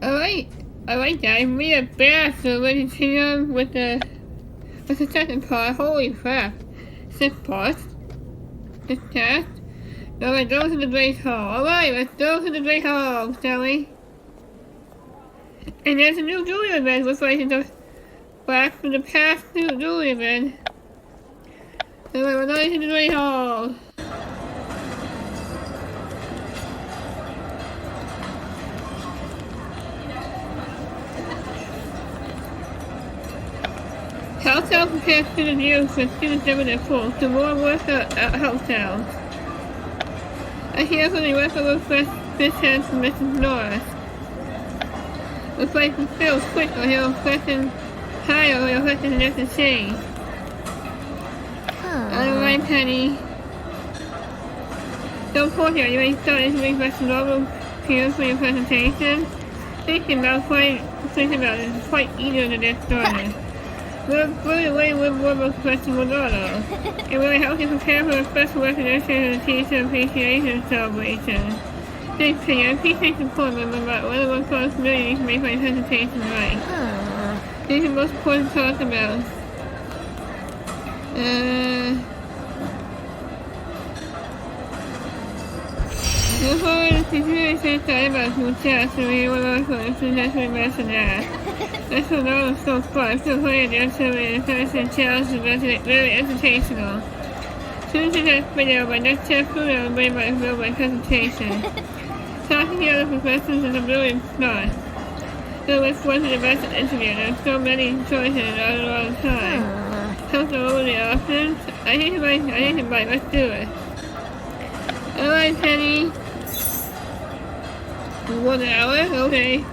Alright guys, we are back, so ready to continue with the second part. Holy crap. 6 parts. This task. Alright, those are the Great Hall. Alright, let's go to the Great Hall, shall we? And there's a new jewelry event, looks like it's back from the past new jewelry event. Alright, we're going to the Great Hall. Hotel prepares student use for students living at full, so more work at hotels. I hear from the record request this hand from Mrs. Norris. Looks like the feels quick or he'll question higher or he'll question the next change. Alright, Penny. Don't pause here, you ready to start issuing question normal peers for your presentation? Thinking about it, it's quite easier to get started. We're away with more of a Professor Mcgonal. It really helps you prepare for a special recognition and teacher appreciation celebration. Thanks, Penny. I appreciate the point about one of our responsibilities to make my presentation right. These are the most important to talk about. Before the situation started about who chats, so we will also incidentally mention that. That's what all is so fun. So funny the activity and person challenge is very educational. Soon to that video, my next chapter will be my presentation. Talking to other professors is a brilliant start. So it's one of the best interviews. There's so many choices all the time. Helps over the options. I hate to bite. Let's do it. Alright, Penny. 1 hour? Okay.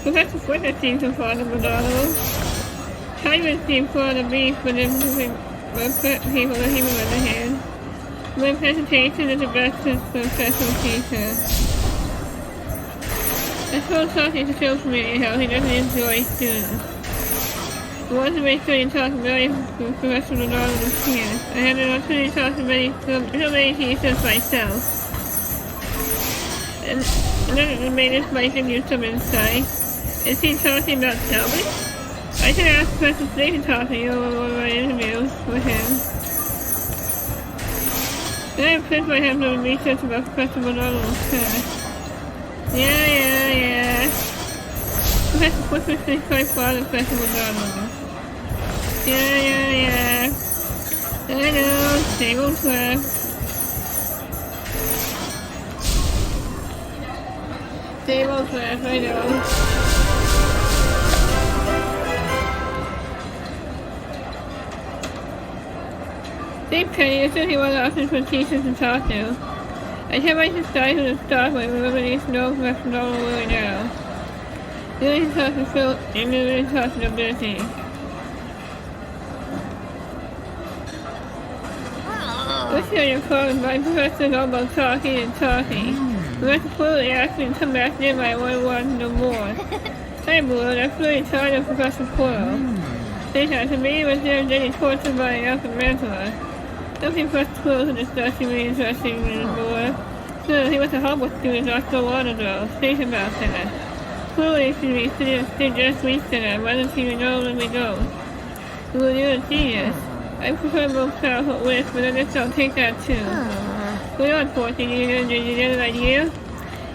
Professor Flicker seems to follow McDonald's. Hyman seems for the beef for them people that he was in the hand. My presentation is the best for special teacher. I told Sophie to show for me how he doesn't enjoy students. I wanted to make sure you talk about Professor McGonal's here. I had an opportunity to talk to so many teachers myself. And then made this might give you some insight. Is he talking about Selby? I can ask Professor Snake to talk to you on one of my interviews with him. And I'm pissed I have no research about Professor McGonal's past. Yeah. Professor Flicker is quite fond of Professor McGonal. Yeah. I know, same old crap. Same old crap, I know. See, Penny, there's only one option for teachers to talk to. I can't wait to decide who to start with, whoever needs to know Professor McGonal really now. You need to talk to Phil, and you need to talk to Ability. What's your problem? My professor is all about talking and talking. Professor Quilly asked me to come back in, but I want to know more. Hi, Blue, I'm really tired of Professor Quirrell. They had to me was there getting tortured by an alpha mentor. Something Professor Quirrell is discussing really interesting with more. So he was a Hogwarts student not so long ago. Think about that. Quilly should be sitting just weeks in it, whether he would know when we go. Blue, you're a genius. I prefer most powerful lists, but I guess I'll take that too. Good on, 14, you get an idea?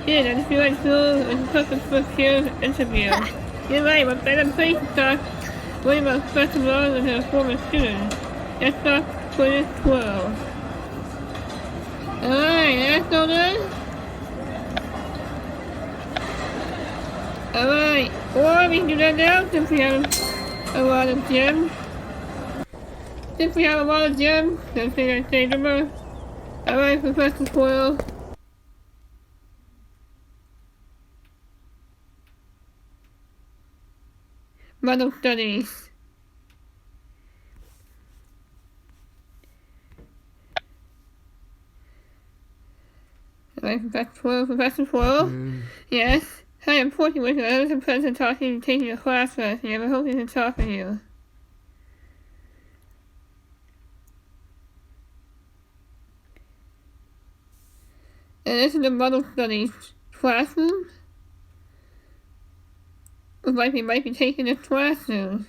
Yeah, I feel like Phil is a perfect first year interview. You're right, but better place to talk. What about Professor Mcgonal and her former student? That's not for this world. Alright, that's all done? Alright, or we can do that now since we have a lot of gems. Since we have a lot of gems, let's see I say number. Alright, Professor Quirrell. Model Studies. Alright, Professor Quirrell? Yes? Hi, I'm working with you. I was in present talking and taking a class with you. I'm hoping to talk with you. And this is the Model Studies classroom. Looks like we might be taking this class soon.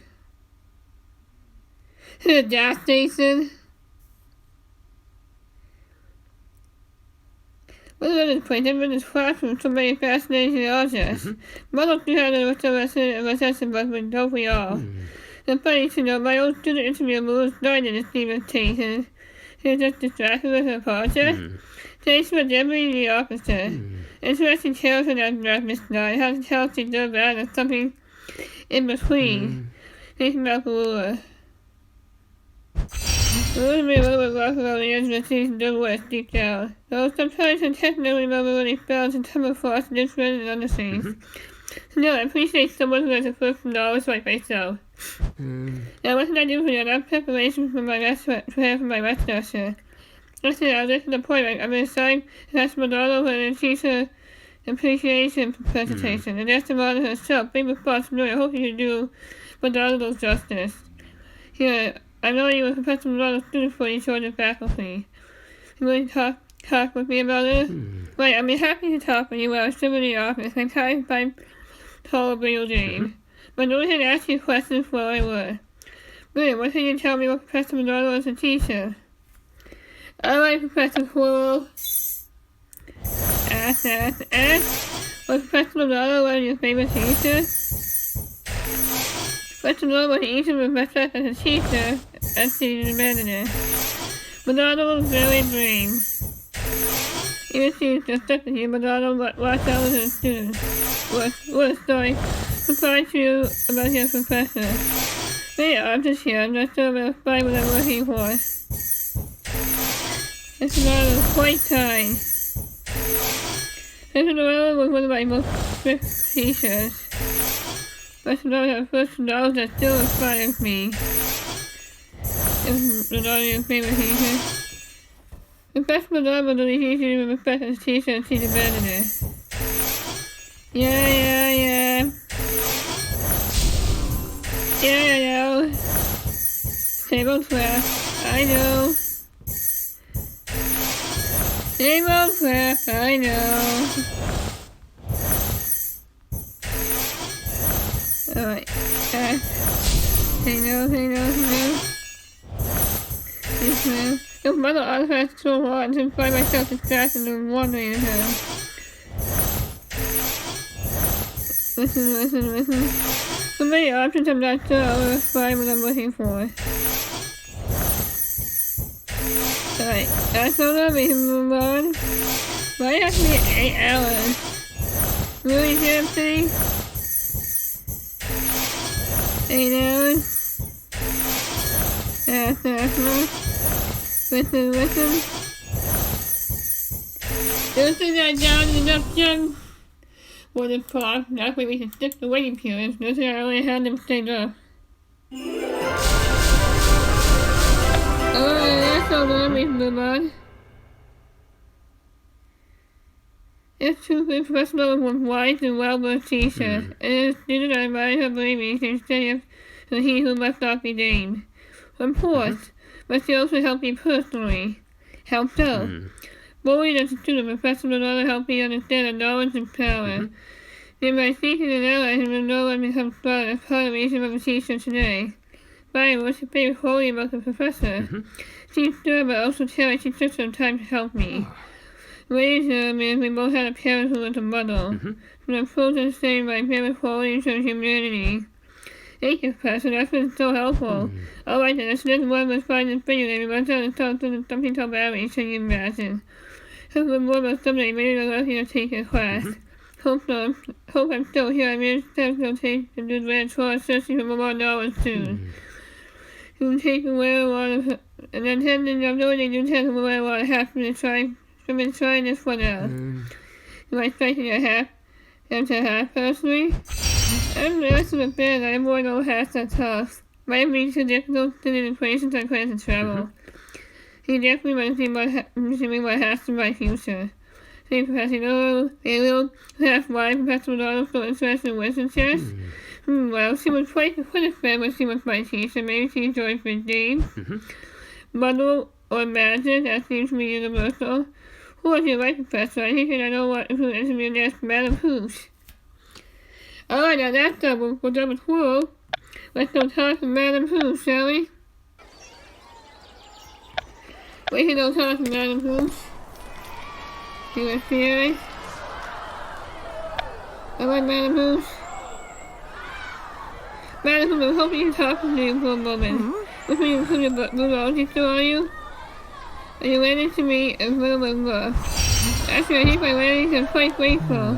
To the gas station. What is this place? I've been in this classroom, so many fascinating objects. Model 300 was so recession, but don't we all? It's funny to know my old student interview moves started in this invitation. He was just distracted with her project. Today she was generally the opposite. Interesting tales in that draft Miss Nine. How to tell she's good bad and something in between. Thinking about Balula. It was me a little bit rough around the edge of the season did West deep down. Though sometimes I technically remember when he fell and some of frost and different and other things. No, I appreciate someone who has a first knowledge like myself. Now what can I do for that? I'm preparation for my rest session. I said I'll listen to the point. I'm assigned to ask Mcgonal and teacher appreciation presentation. And ask the model herself. Big responsibility. I hope you can do Mcgonal's justice. Here, I know you were Professor Mcgonal's student for each other faculty. You want to talk with me about it? Right, I'd be happy to talk with you while I was still in the office. I'm tired by tall real dream. But no one had asked you questions while I would. Really, what can you tell me about Professor Mcgonal as a teacher? I like Professor Quirrell. Ask. Was Professor Mcgonal one of your favorite teachers? Professor Mcgonal was easy to professor as a teacher, as she demanded it. Mcgonal was very dream. Even she was just such a human, Mcgonal watched out with her students. What a story. Surprise you about your professor. Maybe I'm just here, I'm not sure about what I'm looking for. This Mcgonal quite kind. Professor Mcgonal was one of my most strict teachers. Professor Mcgonal had first knowledge that still inspires me. Is Mcgonal your favorite teacher? Professor Mcgonal was only teacher even Professor's teacher and she demanded it. Yeah. Yeah, I know. Same old crap. I know. Same old crap. I know. Alright. Hey no. This man. Your mother artifacts so hard and find myself distracted and wandering at her. Listen. So many options I'm not sure I'll find what I'm looking for. Alright, that's all I'll be move on. Why have to be 8 hours? Really, Gypsy? 8 hours? Listen. Don't think that down enough, Jim. For the clock, that way we can stick the waiting periods. Notice I only had them stayed up. Alright, that's all that we can move on. It's true for Professor Mcgonal was wise and well-versed teacher, and as a student I admired her bravery instead of he who must not be named. Of course, but she also helped me personally. How so? Bullied as a student, Professor Mcgonal helped me understand the knowledge and power. In my teaching and allies, Mcgonal becomes part of the reason I'm a teacher today. Finally, what's your favorite quality about the professor? She's good, but also she took some time to help me. Later, we both had a parent who was a model. And I'm supposed to say my favorite qualities of humanity. Thank you, Professor. That's been so helpful. Alright then, this next one was finding the video game. Let's talk to something so bad you can imagine. Hope more about someday. Maybe I'll let you take a class. Hope I'm still here. I managed to take and do the red chores, searching for more knowledge soon. You can take away a lot of, and then tending I'm doing you take away a lot of half minutes trying. I've been trying this one out. You might think a half personally. I'm less of a fan. I avoid all halves that tough. My means are difficult in equations I plan to travel. He definitely wants to see what happens in my future. See Professor Mcgonal, half why Professor Mcgonal so interested in wisdom chess? Well, she was quite a fan when she was my teacher. Maybe she enjoyed his games. Muddle or magic, that seems to be universal. Who is your right, Professor? I think I know what who is in your nest, Madam Hooch. Alright, now that's double. For double 12. Let's go talk to Madam Hooch, shall we? We can go talk to Madam Hooch. See what she is. Alright, Madam Hooch. Madam Hooch, I'm hoping you can talk to you for a moment. Which one you put your zoology still on you? And you ran into me and blah blah blah. Actually, I think my landings are quite grateful.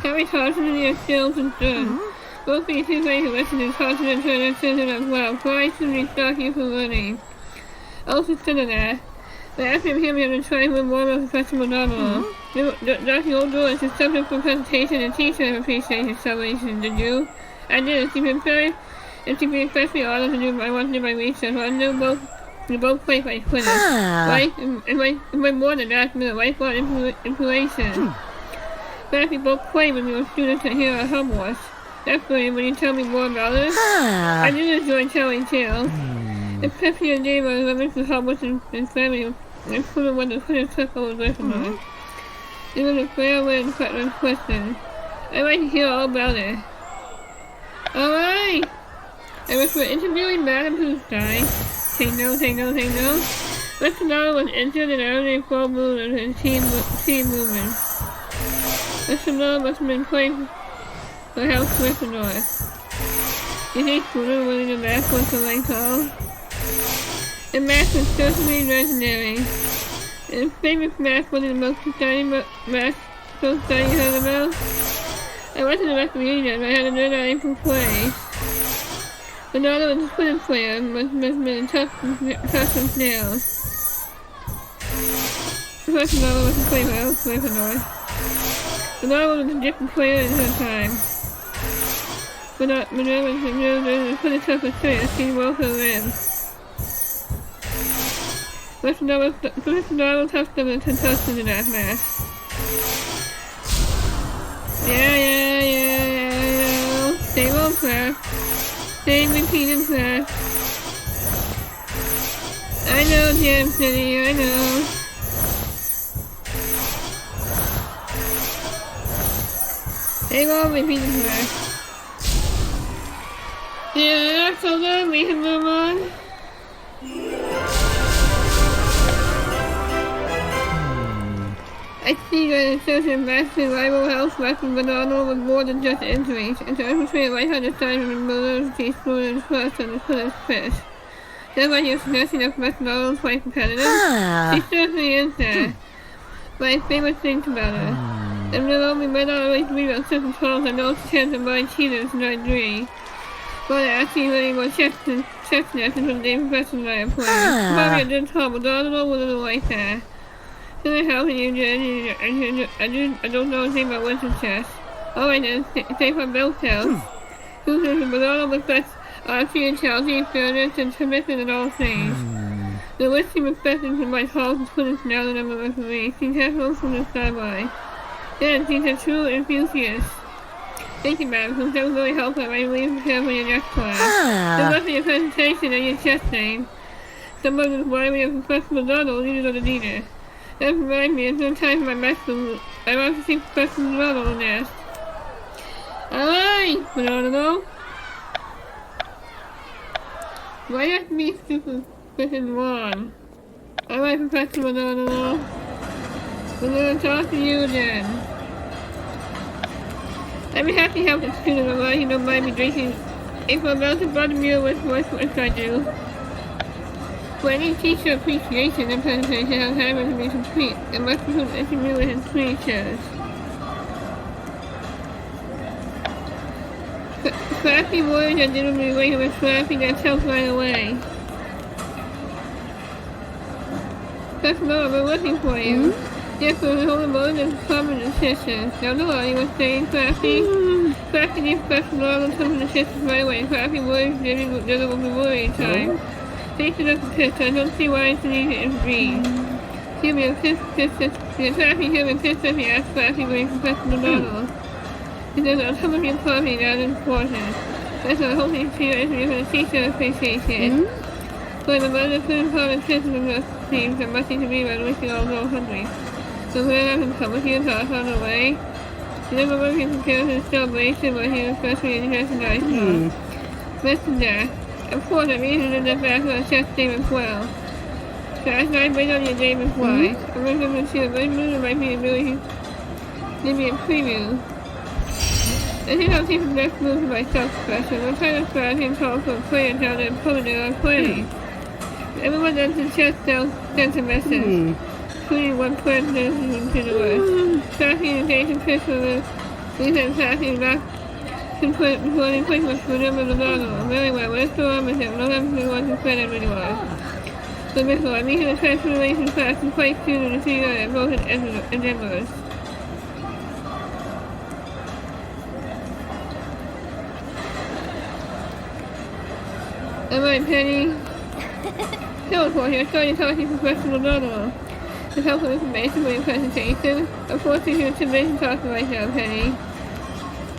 Harry Potter and your skills and stood. Both of you two ways to listen to Potter and turn their children as well. Why should we stop you from learning? Also said of that. But after hearing me, I'm trying to warm up Professor Mcgonal. Dr. Oldor is the subject for presentation and teacher appreciation celebration, did you? I did. She's been very, and she's been especially honored to do I want to do my research. I know both. You both play by Twitter, right? And more than that, with a lifelong influence. But if you both play when you were students here at Hogwarts, that's brilliant. Will you tell me more about it? I did enjoy telling tales. Especially a day when I went to Hogwarts and family, and Twitter was the Twitter circle was with me. It was a fair way to question. I'd like to hear all about it. Alright! I was for interviewing Madam Hoostine. Take no. Mr. Mcgonal was injured in early full movement and team movement. Mr. Mcgonal must have been playing for House Gryffindor. You think Scooter winning the match was the right call? The match was certainly legendary. And favorite match was the most exciting match so exciting you heard about? I wasn't the best reader, but I had to learn how to play. Mcgonal was a Twitter player, must have been tough and snails. Professor Mcgonal was a player for House Gryffindor. Mcgonal was a different player in her time. Mcgonal was a pretty tough player, she broke her ribs. Professor Mcgonal touched them and contested in that match. Yeah. Same old crap. Same repeated crap. I know, Jam City, I know. Same old repeated crap. Yeah, so then we can move on. I see that it shows him back to rival health weapon Mcgonal with more than just injuries, and to infiltrate right-handed side of mobility students first and the first fish. That's why you're suggesting that Mcgonal's quite competitive? She certainly is there. My favorite things about her. And although we might not always read about certain calls, I know she has to buy cheaters and I agree. But actually really more chess nets until the day Professor and I are playing. Probably a good call, but Mcgonal wasn't like that. Can I help you? I don't know anything about Wizard chess. Alright then, say for Bill's house. Who says Mcgonal respects honesty and challenging, fairness, and submission at all things. The listing respects and provides calls and students now the number of referees. She's helpful from the sideline. Then, she's a true enthusiast. Thank you, ma'am, because that was really helpful. I really prepare for your next class. Good luck for your presentation and your chess name. Someone was worried of Professor Mcgonal, leader of the leader. That reminds me, it's no time for my medicine. I want to see Professor Mcgonal next. Alright, Mcgonal. Why have to be super freaking wrong? Alright, Professor Mcgonal. We're gonna talk to you then. I'd be happy to help the student, although you don't mind me drinking if I'm about to buttermilk with what I do. For any teacher appreciation and presentation has time to be complete, and must be interview with his teachers. Scrappy words are generally related with scrappy that tells right away. That's not we're looking for you. Yes, we're holding more than common decisions. Now the law, you were saying Scrappy? Scrappy needs special law on some of the decisions right away. Scrappy words there will be worrying time. Station of the pit, I don't see why it's needed to intervene. He'll be a the Scrappy he'll be pissed if he asks Scrappy where Professor Mcgonal. He says on top of your coffee, that is important. That's what I hope you see interview for the teacher appreciation. For the mother couldn't call the system of teams that must need to be by wishing all go hungry. So when I can come with you and talk on the way. You never want to prepare for the celebration, but he was especially interested in ice cream. Messenger. Of course, I'm eating in the back of the chest day as well. So last night, wait on your day before. I remember to see a good moon might be ability to give me a preview. I think I'll take the next move for myself, Professor. I'm trying to start him call for a player down there and put it on play. Everyone does the chest down sends a message. Including one person listening to the words. Tracking and Jason Fisher these are tracking back to put recording quickness for number of the model. Very well, let's go on with him. No one wants to spread it really well. So before I'm meeting the transformation class and quite soon in the city and both endeavors. Alright, Penny. Teleport here, starting talking to Professor Mcgonal. The helpful information for your presentation. Unfortunately, your information talking right now, Penny.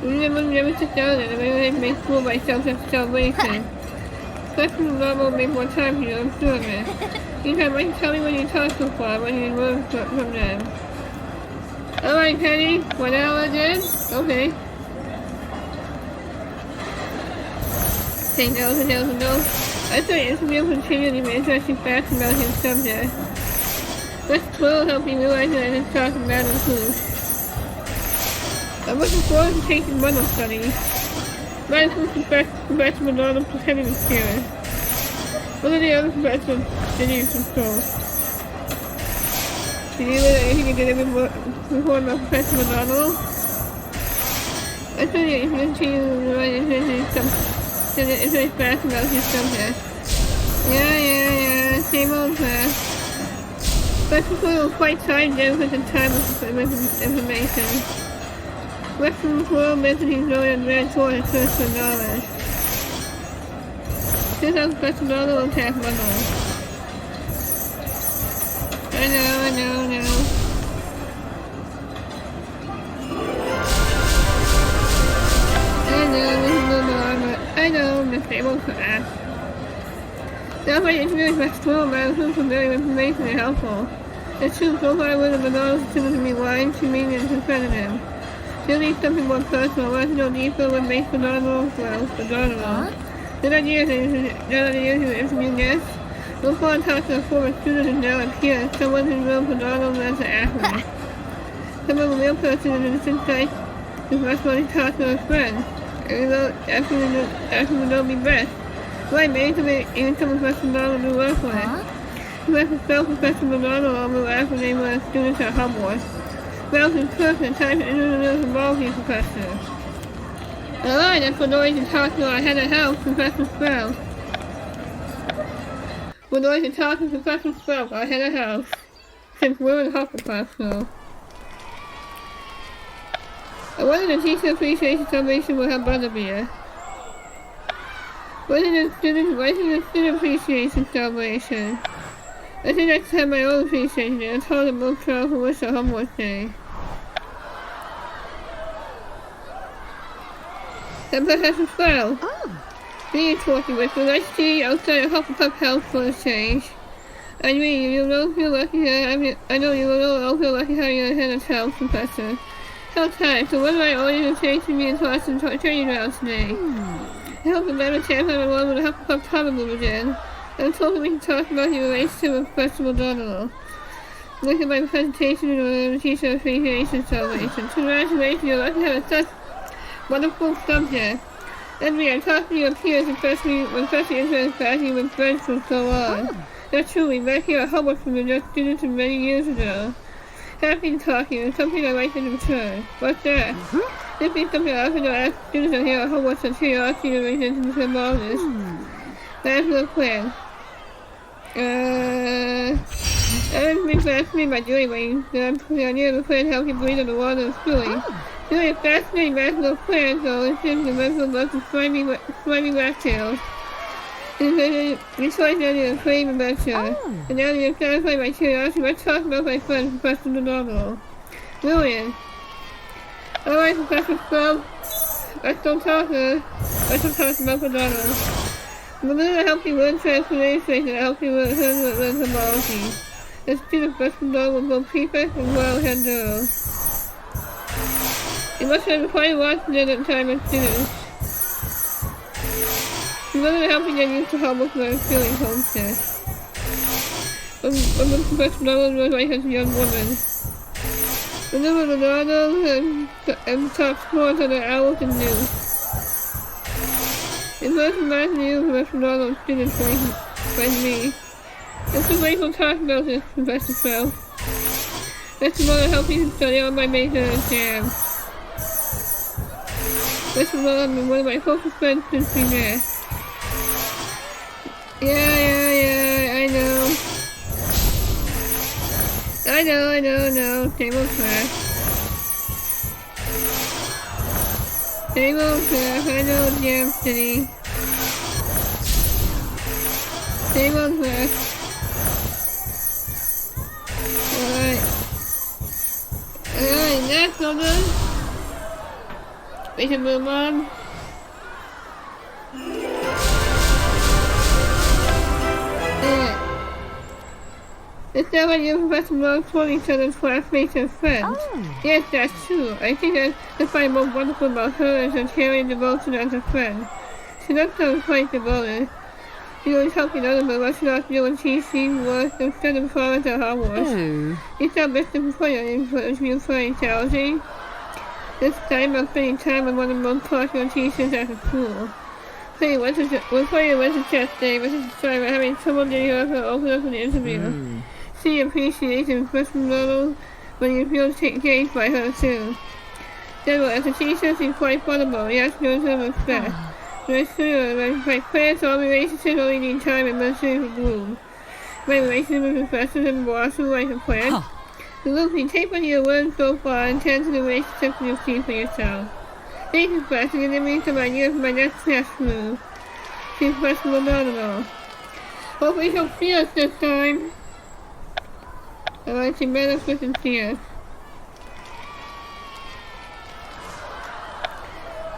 You never sit down and I'm make school myself after celebration. Professor Mcgonal will make more time for you, I'm sure of it. Anytime I can tell me when you talk so far, when you learn from them. Alright, Penny, 1 hour again? Okay. $10,000. I thought this would be able to continue to be interesting facts about his subject. This will help you realize that I just talked about him too. I'm looking forward to taking model studies. Mine is Professor Mcgonal pretending to curious. What are the other professors that you control? Did you know that anything you did ever report about Professor Mcgonal? I thought that if you continue to write it's really fast about his subject. Yeah, same old class. But people were quite tied down with the time of information. Western world messaging known as red toward a search for knowledge. This is Professor Mcgonal will attack Mcgonal. I know. I know, disabled class. That's why it's really flexible about who's familiar with information and helpful. It's true, so far with the Mcgonal considers me lying, convenient, and competitive. You'll need something more personal, want to know deeper what makes Mcgonal, well, Mcgonal. Good idea to interview guests. Before I talk to a former student and now appear, someone who knows Mcgonal as an athlete. Someone a real person in this insight is much more to talk to a friend. After we know me best. Right, maybe even some Professor Mcgonal to work with. Professor Mcgonal will laugh when they were students at Hogwarts. Ralph is perfect, time to introduce the ballsy professor. Alright, that's what always to talk to our head of house, Professor Sprout. We're going to talk to Professor Sprout, our head of house, since we're in Hufflepuff, so. I wanted to teach the appreciation celebration with her butterbeer. Why is it a student appreciation celebration? I think I should have my own appreciation and I told the book club who wish a Hogwarts Day. And Professor Sprout. Being talking with me, nice to see you outside of Hufflepuff House for a change. I mean, you don't feel lucky I know you don't feel lucky how you're ahead of town, Professor. How time, so what do I owe you to take me in class and training grounds today? I hope the better chance I'm along with the Hufflepuff Power Move again. I'm told we can talk about your relationship with Professor Mcgonal. Look at my presentation in the teacher appreciation celebration. Congratulations, you're lucky to have such wonderful subject. Edwin, I talked to your peers, especially interested in with friends and so on. That's true, we met here at Hogwarts when we were just students many years ago. Happy to talk to you, and something I'd like to return. What's that? This is something I often ask students here at Hogwarts and curiosity in relation to the symbols. That's the plan. I didn't mean to ask me about doing wings. The idea of the plan helps you breathe in the water is silly. Really a fascinating rational plan, though, it seems the mental love of slimy reptiles. The choice ended a flame adventure. And now you're satisfied by curiosity, let's talk about my friend, Professor Mcgonal. Brilliant. Alright, Professor Sprout. Let's don't talk about Mcgonal. I'm going to help you learn transformation and help you learn symbology. The student Professor Mcgonal will both prefect and well head girl. You must have quite a lot to do at the time of students. You wasn't helping get used to Hogwarts when I was feeling homesick. When Professor Mcgonal was like as a young woman. Remember the novels and top scores on the owls and news. It first reminds me of Professor Mcgonal's students like me. I'm so grateful to talk about this, Professor Fell. Professor Mcgonal helped me to study all my major exams. Professor Mcgonal has been one of my closest friends since we met. Yeah, I know. I know. Same old crap. I know, Jam City. Same old crap. Alright, that's all done. We can move on. It's not like you Professor Mcgonal told each other's classmates and friends. Oh. Yes, that's true. I think that's the find most wonderful about her is her caring devotion as a friend. She does sound quite devoted. She always helping others, but what she not do when she sees work instead of flowers at Hogwarts. It's not best to put it but she was very challenging. This time I'm spending time with one of the most popular teachers at the school. Hey, what's the test day? What's the story about having someone that you have to open up an interview? She appreciates and Professor Mcgonal when you feel engaged by her too. Then as a teacher, she's quite vulnerable. You have to show some respect. But sure, my plans all relationships only need time and mercy for bloom. My relationship with professors and boss who like a plan. So Lucy, take what you have learned so far and tend to the relationships you see for yourself. Thank you, Professor. You're giving me some ideas for my next class move. She's Professor Mcgonal. Hopefully she'll see us this time. Alright, she better freaking see us.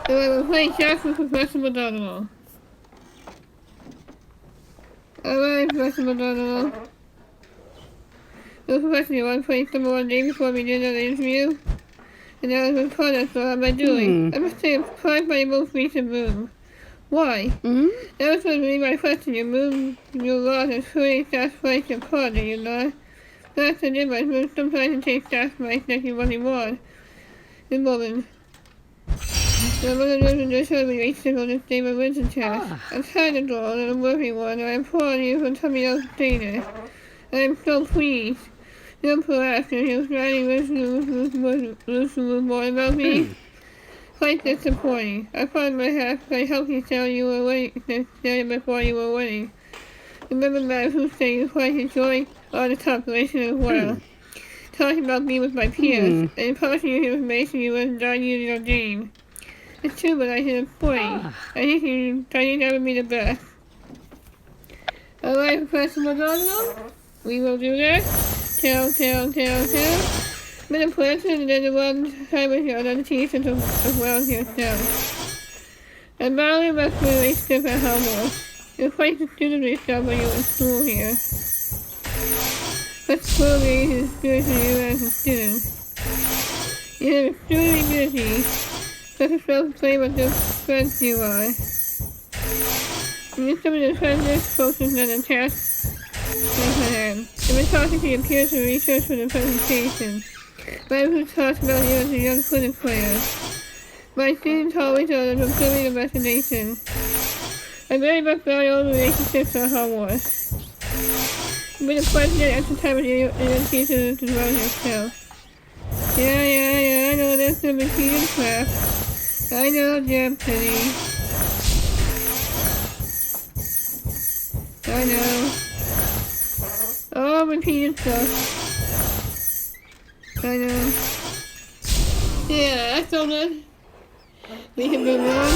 Alright, we're playing chess with Professor Mcgonal. Alright, Professor Mcgonal. So, Professor, you want to play some more day before we do another interview? And now I'm recording, so how am I doing? I must say I'm surprised by your most recent move. Why? That was going to be my question. Your move, your laws are truly satisfies your part, are you not? That's the difference, but sometimes it takes sacrifice that you really want. The woman. The mother doesn't just show me relationship on this day of religion test. I'm tired of all, and I'm working one, and I applaud you for telling me else to say this. I am so pleased. No proactive, he was writing more about me. Quite disappointing. I found my half I helped you tell you were winning before you were winning. Remember that who said you quite enjoy all the population as well. Talking about me with my peers, and posting your information you was not using your game. It's true, but I should have pointed. I think that would be the best. Alright, Professor Mcgonal, we will do that. Tell. But the person and then the one time with your other teachers as well as yourself. And Molly must be relationship at Hogwarts. You're quite a student of yourself when you were in school here. But school is good for you as a student. You're extremely busy. Such a self-play with the friends you are. And you're some of the friends closer than the test. I've been talking to your peers and research for the presentation. But who talks about you as a young Quidditch player. My students always are an observing imagination. I very much value all the relationships at Hogwarts. You've been a president at the time of your teachers as well yourself. Yeah, I know that's a repeated crap. I know, Jam Penny. I know. Oh, repeated stuff. I know. Yeah, that's all good. We can move on.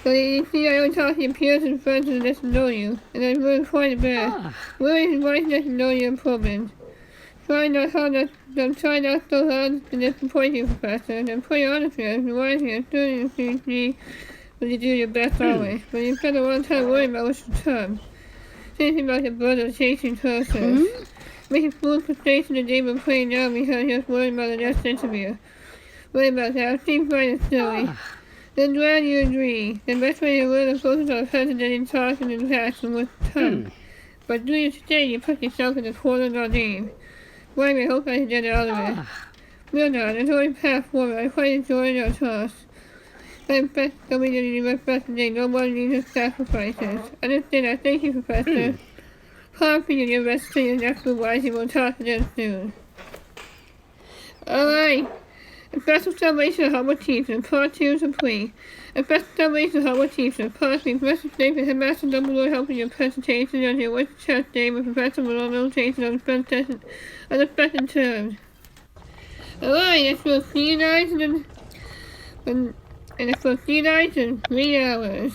So you see, I only talk to your peers and friends and get to know you, and I've learned quite a bit. Really advice get to know your improvement. I'm trying not so hard to disappoint you, Professor, and I'm pretty honest here. I'm right here, students see when you do your best always, but you spend a long time worrying about what's to come. Thinking about your brother chasing horses. Making food for Stacy the day before playing down because he was worried about the next interview. Worried about that. Seems right and silly. Then glad you agree. The best way to learn the focus on president in talking in the past and with tongue. But do you stay, you put yourself in the corner of the game. Boy, I hope I can get out of it. Well done, there's only path forward. I quite enjoyed our toss. I'm best community my best today. Nobody needs sacrifices. Understand that. Thank you, Professor. Proud for you, your best to your next wise. We'll talk again soon. Alright. A special celebration of Hogwarts Teacher, Part 2 is complete. A special celebration of Hogwarts Teacher, Part 3, Professor Snape and Headmaster Dumbledore helping your presentation on your Witch Chess Day with Professor Mcgonal taking on the second term. Alright, that's for 3 nights and that's for 3 nights and 3 hours.